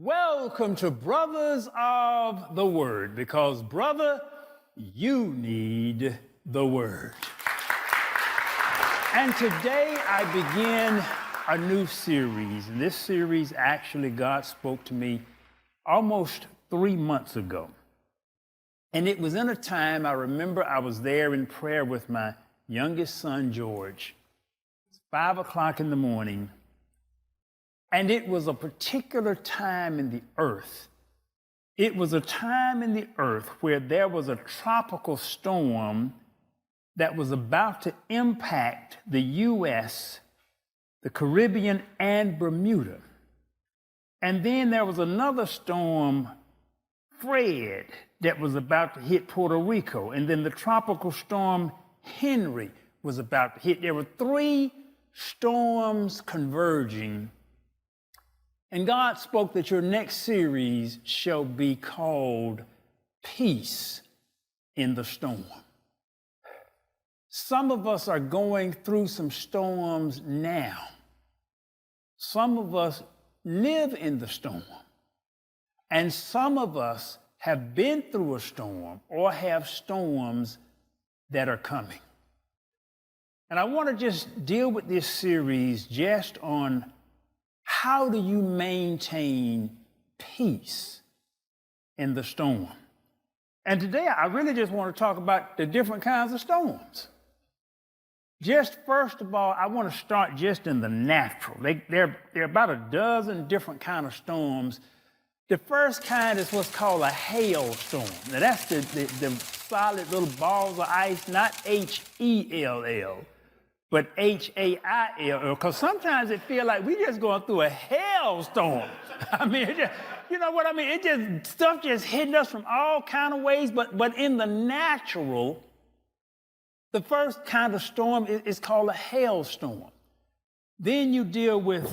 Welcome to Brothers of the Word, because, brother, you need the Word. And today I begin a new series. And this series, actually, God spoke to me almost 3 months ago. And it was in a time, I remember I was there in prayer with my youngest son, George. It's 5 o'clock in the morning. And it was a particular time in the earth. It was a time in the earth where there was a tropical storm that was about to impact the U.S., the Caribbean, and Bermuda. And then there was another storm, Fred, that was about to hit Puerto Rico. And then the tropical storm, Henry, was about to hit. There were 3 storms converging. And God spoke that your next series shall be called Peace in the Storm. Some of us are going through some storms now. Some of us live in the storm. And some of us have been through a storm or have storms that are coming. And I want to just deal with this series just on how do you maintain peace in the storm? And today, I really just want to talk about the different kinds of storms. Just first of all, I want to start just in the natural. There are about a dozen different kinds of storms. The first kind is what's called a hailstorm. Now, that's the solid little balls of ice, not H-E-L-L. But H-A-I-L, because sometimes it feels like we just going through a hailstorm. I mean, you know what I mean? Stuff just hitting us from all kind of ways, but in the natural, the first kind of storm is called a hailstorm. Then you deal with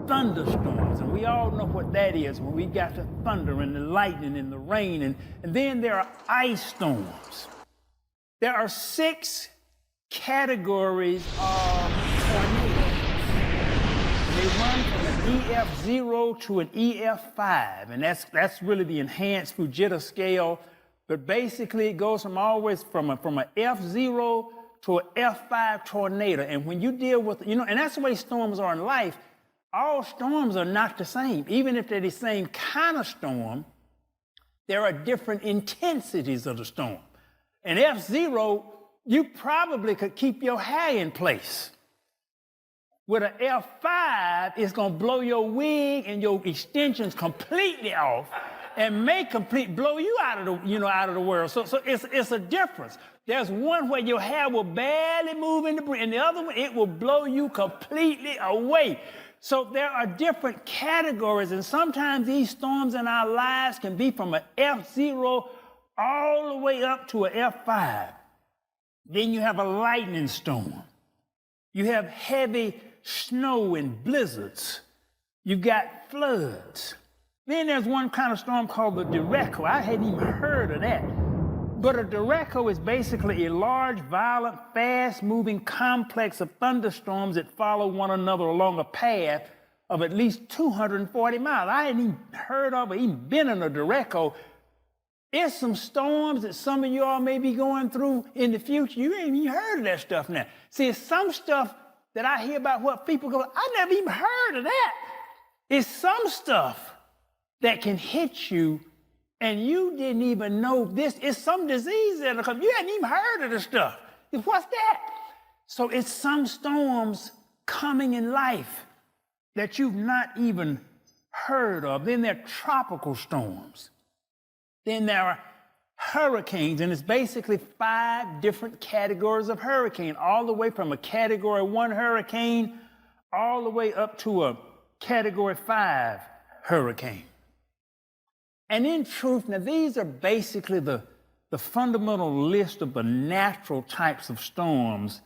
thunderstorms, and we all know what that is when we got the thunder and the lightning and the rain, and then there are ice storms. There are 6 categories of tornadoes. They run from an EF0 to an EF5, and that's really the enhanced Fujita scale. But basically, it goes from always from a F0 to an F5 tornado. And when you deal with, and that's the way storms are in life. All storms are not the same. Even if they're the same kind of storm, there are different intensities of the storm. An F0, you probably could keep your hair in place. With an F5, it's going to blow your wig and your extensions completely off and blow you out of the world. So it's a difference. There's one where your hair will barely move in the breeze, and the other one, it will blow you completely away. So there are different categories, and sometimes these storms in our lives can be from an F0 all the way up to an F5. Then you have a lightning storm. You have heavy snow and blizzards. You've got floods. Then there's one kind of storm called the derecho. I hadn't even heard of that. But a derecho is basically a large, violent, fast-moving complex of thunderstorms that follow one another along a path of at least 240 miles. I hadn't even heard of or even been in a derecho. It's some storms that some of y'all may be going through in the future. You ain't even heard of that stuff now. See, it's some stuff that I hear about what people go, I never even heard of that. It's some stuff that can hit you and you didn't even know this. It's some disease that'll come. You hadn't even heard of this stuff. What's that? So it's some storms coming in life that you've not even heard of. Then there are tropical storms. Then there are hurricanes, and it's basically 5 different categories of hurricane, all the way from a Category 1 hurricane all the way up to a Category 5 hurricane. And in truth, now these are basically the fundamental list of the natural types of storms.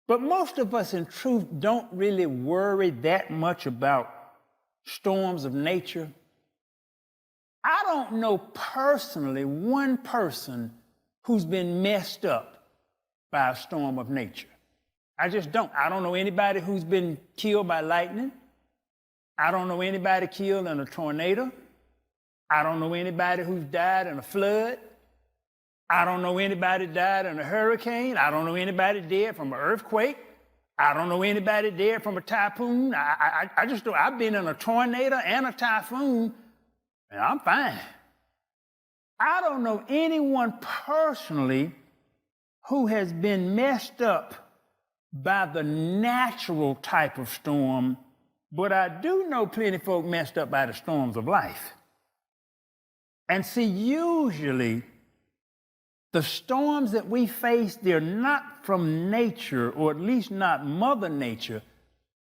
But most of us, in truth, don't really worry that much about storms of nature. I don't know personally one person who's been messed up by a storm of nature. I just don't. I don't know anybody who's been killed by lightning. I don't know anybody killed in a tornado. I don't know anybody who's died in a flood. I don't know anybody died in a hurricane. I don't know anybody dead from an earthquake. I don't know anybody dead from a typhoon. I just know I've been in a tornado and a typhoon, and I'm fine. I don't know anyone personally who has been messed up by the natural type of storm, but I do know plenty of folk messed up by the storms of life. And see, usually, the storms that we face, they're not from nature, or at least not Mother Nature,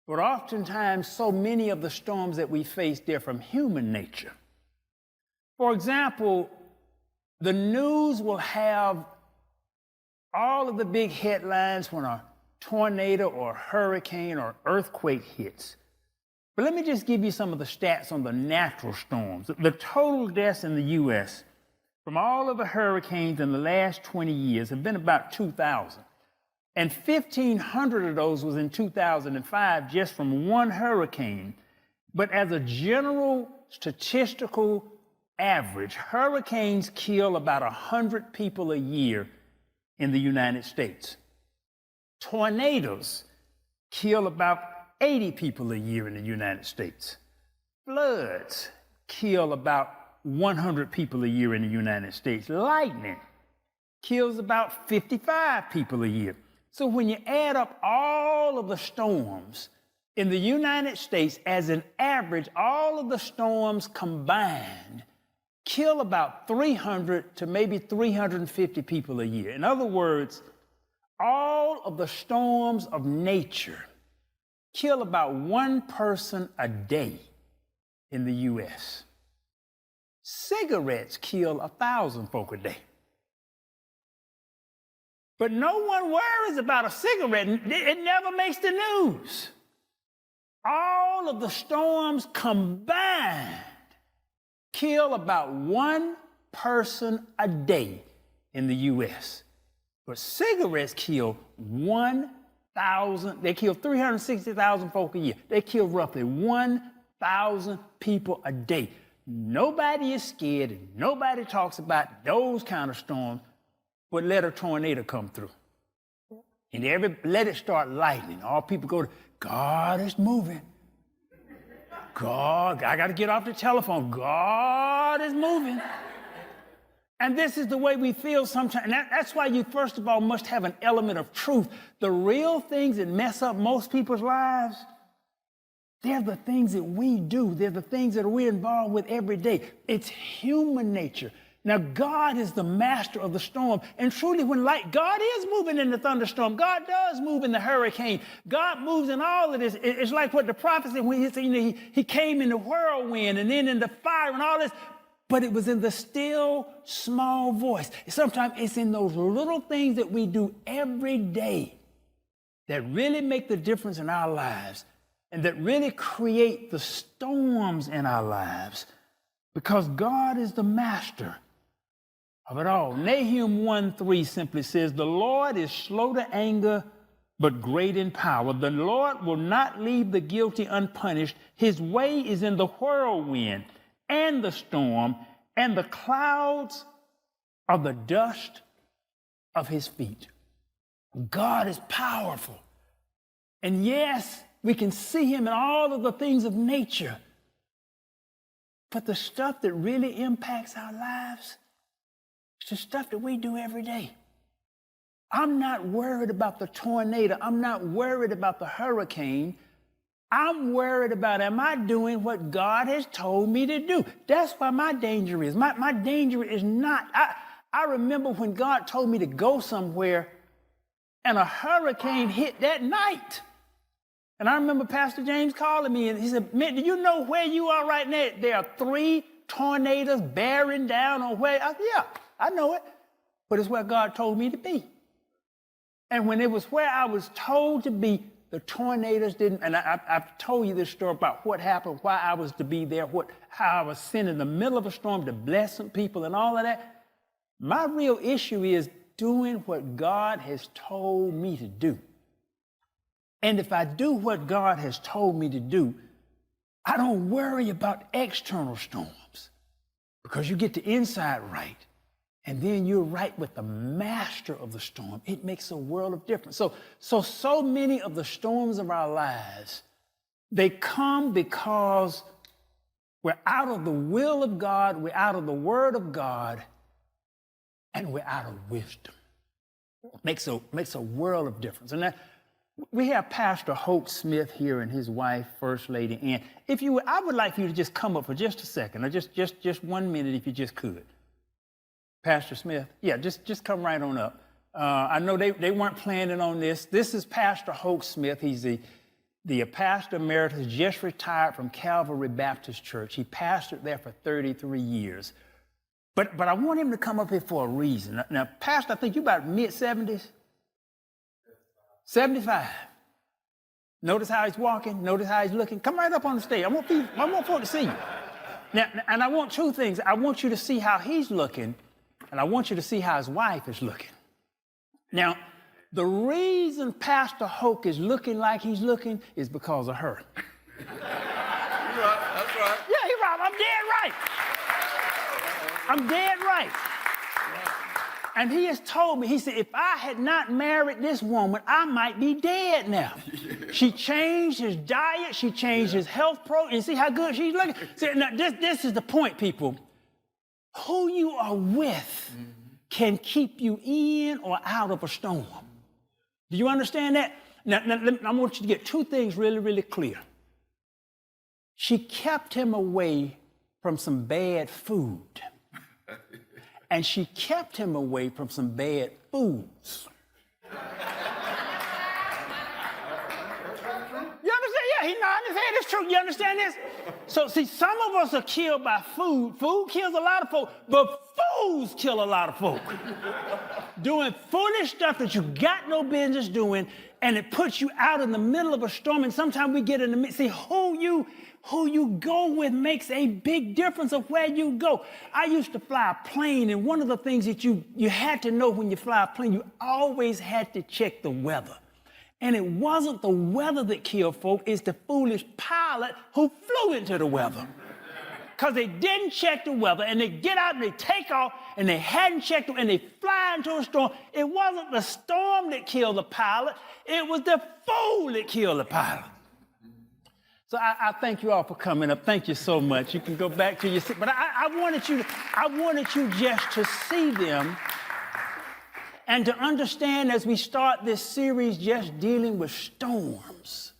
but oftentimes so many of the storms that we face, they're from human nature. For example, the news will have all of the big headlines when a tornado or hurricane or earthquake hits. But let me just give you some of the stats on the natural storms. The total deaths in the U.S. from all of the hurricanes in the last 20 years have been about 2,000. And 1,500 of those was in 2005 just from one hurricane. But as a general statistical average, hurricanes kill about 100 people a year in the United States. Tornadoes kill about 80 people a year in the United States. Floods kill about 100 people a year in the United States. Lightning kills about 55 people a year. So when you add up all of the storms in the United States, as an average, all of the storms combined kill about 300 to maybe 350 people a year. In other words, all of the storms of nature kill about one person a day in the U.S. Cigarettes kill 1,000 folk a day. But no one worries about a cigarette. It never makes the news. All of the storms combined kill about one person a day in the U.S. But cigarettes kill 1,000, they kill 360,000 folk a year. They kill roughly 1,000 people a day. Nobody is scared and nobody talks about those kind of storms, but let a tornado come through. And let it start lightning. All people go to, God is moving. God, I got to get off the telephone. God is moving. And this is the way we feel sometimes. And that's why you, first of all, must have an element of truth. The real things that mess up most people's lives, they're the things that we do. They're the things that we're involved with every day. It's human nature. Now, God is the master of the storm. And truly, God is moving in the thunderstorm. God does move in the hurricane. God moves in all of this. It's like what the prophet said when he said, he came in the whirlwind and then in the fire and all this. But it was in the still, small voice. Sometimes it's in those little things that we do every day that really make the difference in our lives and that really create the storms in our lives, because God is the master of it all. Nahum 1:3 simply says, the Lord is slow to anger, but great in power. The Lord will not leave the guilty unpunished. His way is in the whirlwind and the storm, and the clouds are the dust of his feet. God is powerful. And yes, we can see him in all of the things of nature. But the stuff that really impacts our lives, it's the stuff that we do every day. I'm not worried about the tornado. I'm not worried about the hurricane. I'm worried about, am I doing what God has told me to do? That's why my danger is. My danger is not. I remember when God told me to go somewhere and a hurricane hit that night. And I remember Pastor James calling me and he said, man, do you know where you are right now? There are 3 tornadoes bearing down on where. I said, yeah, I know it. But it's where God told me to be. And when it was where I was told to be, the tornadoes didn't, and I've told you this story about what happened, why I was to be there, how I was sent in the middle of a storm to bless some people and all of that. My real issue is doing what God has told me to do. And if I do what God has told me to do, I don't worry about external storms because you get the inside right and then you're right with the master of the storm. It makes a world of difference. So many of the storms of our lives, they come because we're out of the will of God, we're out of the word of God, and we're out of wisdom. Makes a world of difference. And that, we have Pastor Hope Smith here and his wife, First Lady Ann. If you would, I would like for you to just come up for just a second, or just 1 minute if you just could. Pastor Smith, yeah, just come right on up. I know they weren't planning on this. This is Pastor Hope Smith. He's the pastor emeritus, just retired from Calvary Baptist Church. He pastored there for 33 years. But I want him to come up here for a reason. Now, Pastor, I think you're about mid-70s? 75. Notice how he's walking. Notice how he's looking. Come right up on the stage. I want folks to see you. Now, and I want two things. I want you to see how he's looking, and I want you to see how his wife is looking. Now, the reason Pastor Hoke is looking like he's looking is because of her. You're right. That's right. Yeah, he's right. I'm dead right. I'm dead right. And he has told me, he said, if I had not married this woman, I might be dead now. She changed his diet. She changed his health program. You see how good she's looking? See, now, this is the point, people. Who you are with can keep you in or out of a storm. Do you understand that? Now, I want you to get two things really, really clear. She kept him away from some bad food. And she kept him away from some bad foods. You understand? Yeah, I understand. It's true. You understand this? So, see, some of us are killed by food. Food kills a lot of folk, but fools kill a lot of folk. Doing foolish stuff that you got no business doing, and it puts you out in the middle of a storm, and sometimes we get in the midst. See, who you go with makes a big difference of where you go. I used to fly a plane, and one of the things that you had to know when you fly a plane, you always had to check the weather. And it wasn't the weather that killed folk, it's the foolish pilot who flew into the weather. Because they didn't check the weather, and they get out and they take off, and they hadn't checked it, and they fly into a storm. It wasn't the storm that killed the pilot, it was the fool that killed the pilot. So I thank you all for coming up. Thank you so much. You can go back to your seat. But I wanted you just to see them and to understand as we start this series just dealing with storms.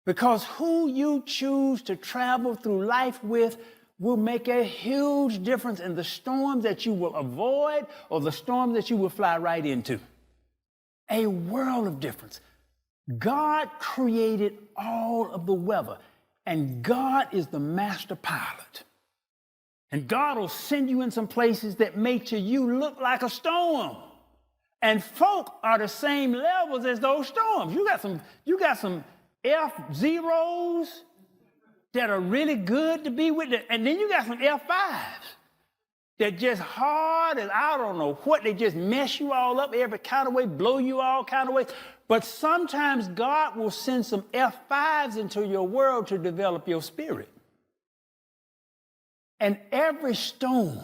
Because who you choose to travel through life with will make a huge difference in the storms that you will avoid or the storms that you will fly right into. A world of difference. God created all of the weather, and God is the master pilot. And God will send you in some places that make to you look like a storm. And folk are the same levels as those storms. You got some F-0s that are really good to be with, and then you got some F-5s that just hard as I don't know what. They just mess you all up every kind of way, blow you all kind of ways. But sometimes God will send some F-5s into your world to develop your spirit. And every storm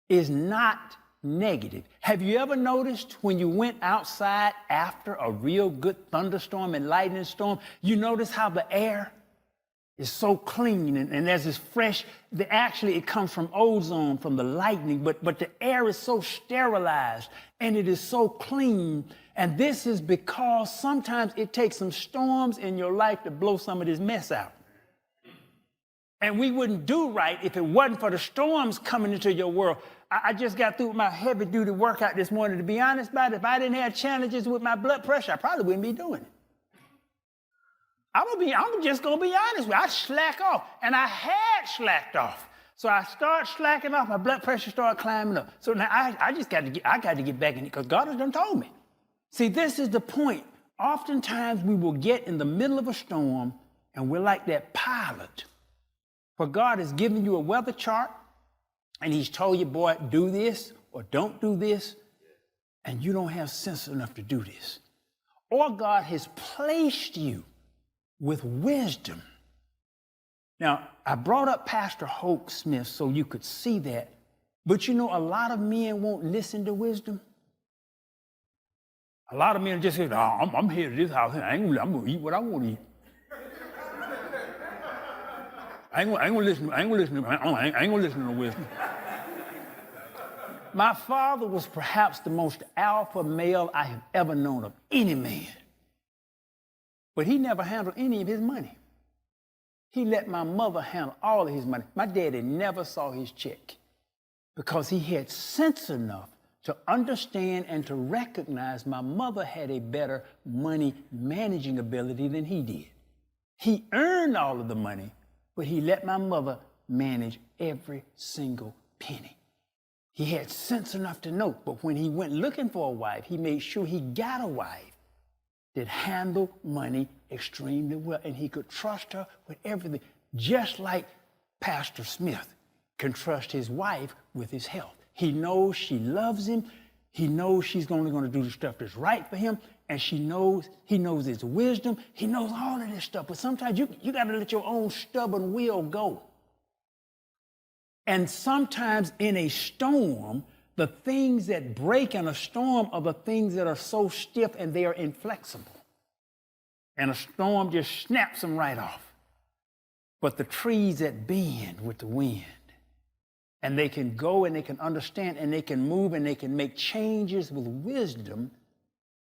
is not negative. Have you ever noticed when you went outside after a real good thunderstorm and lightning storm, you notice how the air is so clean and there's this fresh, actually it comes from ozone, from the lightning, but the air is so sterilized and it is so clean. And this is because sometimes it takes some storms in your life to blow some of this mess out. And we wouldn't do right if it wasn't for the storms coming into your world. I just got through with my heavy-duty workout this morning. To be honest about it, if I didn't have challenges with my blood pressure, I probably wouldn't be doing it. I'm just going to be honest with you. I slack off, and I had slacked off. So I started slacking off, my blood pressure started climbing up. So now I got to get back in it because God has done told me. See, this is the point. Oftentimes we will get in the middle of a storm, and we're like that pilot. For God has given you a weather chart, and he's told you, boy, do this or don't do this, and you don't have sense enough to do this. Or God has placed you with wisdom Now, I brought up Pastor Hoke Smith so you could see that. But you know, a lot of men won't listen to wisdom. A lot of men just say, oh, I'm here to this house. I'm going to eat what I want to eat. I ain't gonna listen to wisdom. My father was perhaps the most alpha male I have ever known of any man. But he never handled any of his money. He let my mother handle all of his money. My daddy never saw his check because he had sense enough to understand and to recognize my mother had a better money managing ability than he did. He earned all of the money, but he let my mother manage every single penny. He had sense enough to know, but when he went looking for a wife, he made sure he got a wife that handled money extremely well, and he could trust her with everything, just like Pastor Smith can trust his wife with his health. He knows she loves him. He knows she's only going to do the stuff that's right for him, and he knows his wisdom. He knows all of this stuff, but sometimes you got to let your own stubborn will go. And sometimes in a storm, the things that break in a storm are the things that are so stiff and they are inflexible. And a storm just snaps them right off. But the trees that bend with the wind, and they can go and they can understand and they can move and they can make changes with wisdom,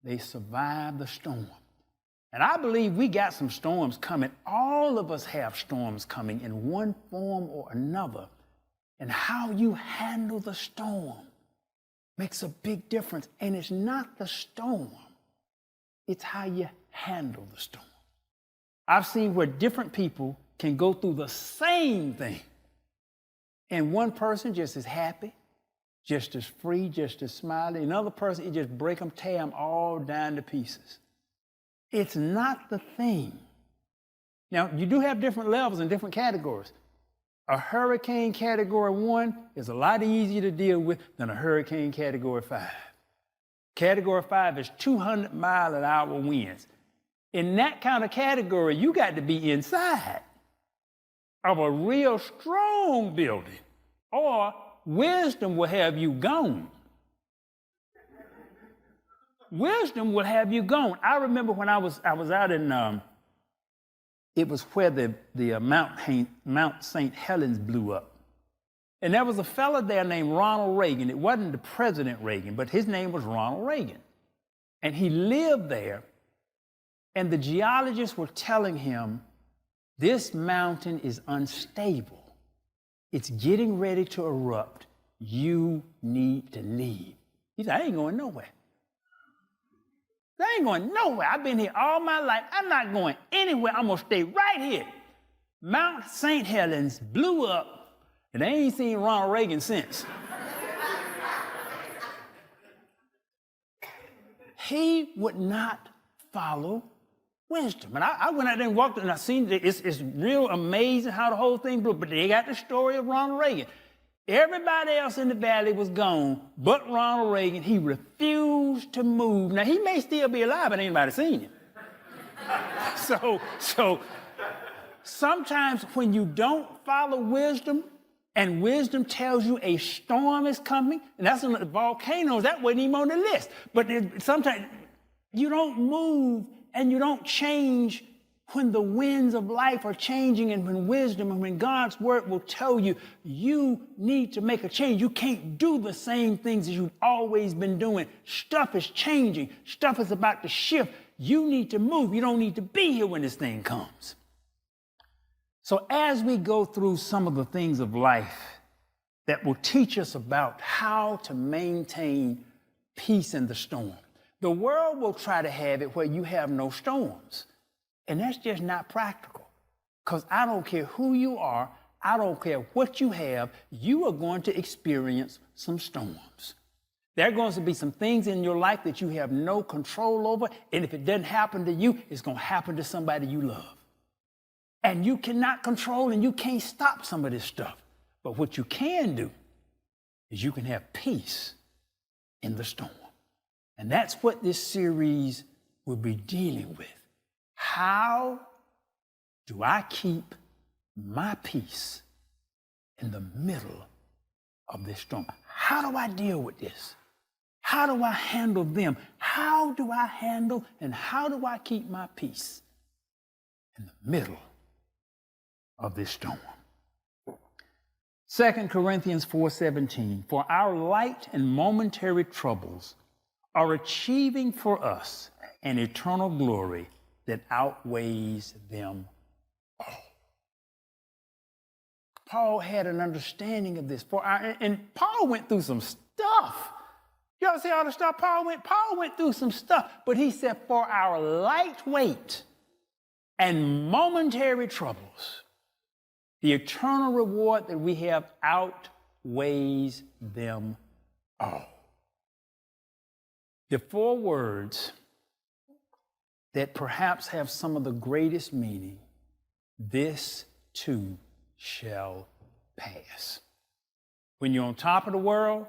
they survive the storm. And I believe we got some storms coming. All of us have storms coming in one form or another. And how you handle the storm makes a big difference. And it's not the storm, it's how you handle the storm. I've seen where different people can go through the same thing. And one person just as happy, just as free, just as smiling. Another person, it just break them, tear them all down to pieces. It's not the thing. Now, you do have different levels and different categories. A hurricane category 1 is a lot easier to deal with than a hurricane category 5. Category 5 is 200-mile-an-hour winds. In that kind of category, you got to be inside of a real strong building, or wisdom will have you gone. Wisdom will have you gone. I remember when I was out in, it was where the Mount St. Helens blew up. And there was a fellow there named Ronald Reagan. It wasn't the President Reagan, but his name was Ronald Reagan. And he lived there, and the geologists were telling him, this mountain is unstable. It's getting ready to erupt. You need to leave. He said, I ain't going nowhere. I ain't going nowhere. I've been here all my life. I'm not going anywhere. I'm going to stay right here. Mount St. Helens blew up, and I ain't seen Ronald Reagan since. He would not follow wisdom. And I went out there and walked, and I seen it's real amazing how the whole thing blew. But they got the story of Ronald Reagan. Everybody else in the valley was gone, but Ronald Reagan. He refused to move. Now, he may still be alive, but ain't nobody seen him. So sometimes when you don't follow wisdom, and wisdom tells you a storm is coming, and that's when the volcanoes, that wasn't even on the list. But sometimes you don't move and you don't change when the winds of life are changing, and when wisdom and when God's word will tell you, you need to make a change. You can't do the same things as you've always been doing. Stuff is changing. Stuff is about to shift. You need to move. You don't need to be here when this thing comes. So as we go through some of the things of life that will teach us about how to maintain peace in the storm, the world will try to have it where you have no storms. And that's just not practical. Because I don't care who you are, I don't care what you have, you are going to experience some storms. There are going to be some things in your life that you have no control over, and if it doesn't happen to you, it's going to happen to somebody you love. And you cannot control and you can't stop some of this stuff. But what you can do is you can have peace in the storm. And that's what this series will be dealing with. How do I keep my peace in the middle of this storm. How do I deal with this? How do I handle them? How do I handle and how do I keep my peace in the middle of this storm? 2 Corinthians 4:17, for our light and momentary troubles are achieving for us an eternal glory that outweighs them all. Paul had an understanding of this. And Paul went through some stuff. Y'all see all the stuff Paul went? Paul went through some stuff, but he said, for our lightweight and momentary troubles, the eternal reward that we have outweighs them all. The 4 words that perhaps have some of the greatest meaning, this too shall pass. When you're on top of the world,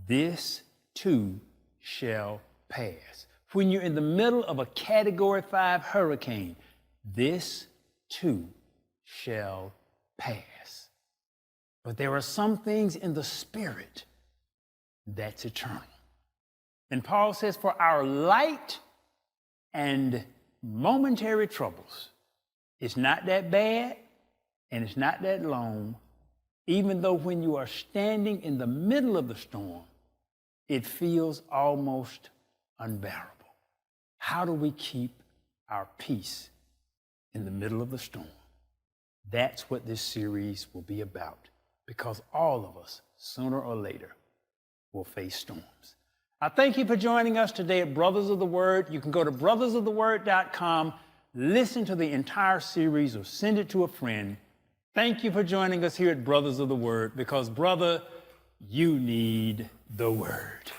this too shall pass. When you're in the middle of a Category 5 hurricane, this too shall pass. But there are some things in the spirit that's eternal. And Paul says, for our light and momentary troubles, it's not that bad and it's not that long, even though when you are standing in the middle of the storm, it feels almost unbearable. How do we keep our peace in the middle of the storm? That's what this series will be about, because all of us, sooner or later, will face storms. I thank you for joining us today at Brothers of the Word. You can go to brothersoftheword.com, listen to the entire series, or send it to a friend. Thank you for joining us here at Brothers of the Word, because, brother, you need the Word.